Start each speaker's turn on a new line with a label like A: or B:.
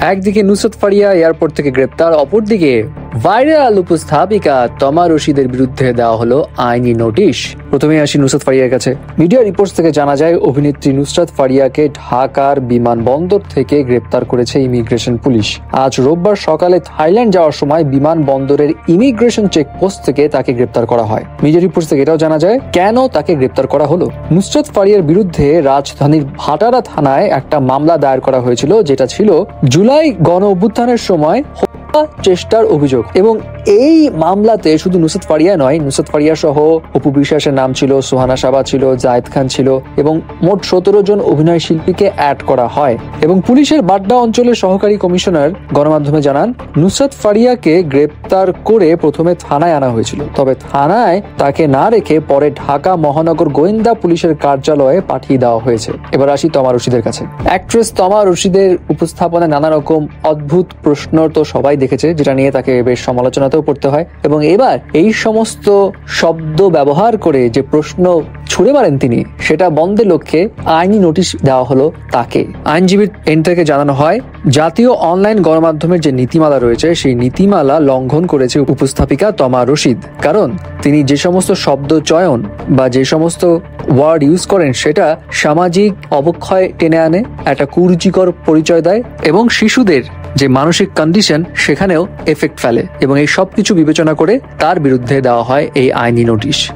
A: একদিকে নুসরাত ফারিয়া এয়ারপোর্ট থেকে গ্রেপ্তার, অপরদিকে ভাইরাল উপস্থাপিকা তমা রশিদের বিরুদ্ধে দেওয়া হলো আইনি নোটিশ। প্রথমে আসি নুসরাত ফারিয়ার কাছে। মিডিয়া রিপোর্টস থেকে জানা যায়, অভিনেত্রী নুসরাত ফারিয়াকে ঢাকার বিমানবন্দর থেকে গ্রেপ্তার করেছে ইমিগ্রেশন পুলিশ। আজ রোববার সকালে থাইল্যান্ড যাওয়ার সময় বিমানবন্দরের ইমিগ্রেশন চেকপোস্ট থেকে তাকে গ্রেপ্তার করা হয়। মিডিয়া রিপোর্টস থেকে এটাও জানা যায় কেন তাকে গ্রেপ্তার করা হলো। নুসরাত ফারিয়ার বিরুদ্ধে রাজধানীর ভাটারা থানায় একটা মামলা দায়ের করা হয়েছিল, যেটা ছিল জুলাই গণ অভ্যুত্থানের সময় চেষ্টার অভিযোগ। এবং এই মামলাতে শুধু নুসরাত ফারিয়া নয়, নুসরাত ফারিয়া সহ অপু বিশ্বাসের নাম ছিল, সোহানা সাবা ছিল, জায়েদ খান ছিল এবং মোট 17 জন অভিনয় শিল্পীকে অ্যাড করা হয়। এবং পুলিশের বাড্ডা অঞ্চলের সহকারী কমিশনার গণমাধ্যমে জানান, নুসরাত ফারিয়াকে গ্রেপ্তার করে প্রথমে থানায় আনা হয়েছিল, তবে থানায় তাকে না রেখে পরে ঢাকা মহানগর গোয়েন্দা পুলিশের কার্যালয়ে পাঠিয়ে দেওয়া হয়েছে। এবার আসি তমা রশিদের কাছে। অ্যাক্ট্রেস তমা রশিদের উপস্থাপনায় নানা রকম অদ্ভুত প্রশ্ন তো সবাই দেখেছে, যেটা নিয়ে তাকে বেশ সমালোচনাতেও পড়তে হয়। এবং এবার এই সমস্ত শব্দ ব্যবহার করে যে প্রশ্ন ছুড়ে মারেন তিনি, সেটা বন্ধের লক্ষ্যে আইনি নোটিশ দেওয়া হলো তাকে। আইনজীবীর এন্ড থেকে জানানো হয়, জাতীয় অনলাইন গণমাধ্যমের যে নীতিমালা রয়েছে সেই নীতিমালা লঙ্ঘন করেছে উপস্থাপিকা তমা রশিদ। কারণ তিনি যে সমস্ত শব্দ চয়ন বা যে সমস্ত ওয়ার্ড ইউজ করেন সেটা সামাজিক অবক্ষয় টেনে আনে, একটা কুরুচিকর পরিচয় দেয় এবং শিশুদের যে মানসিক কন্ডিশন সেখানেও এফেক্ট ফেলে। এবং এই সবকিছু বিবেচনা করে তার বিরুদ্ধে দেওয়া হয় এই আইনি নোটিশ।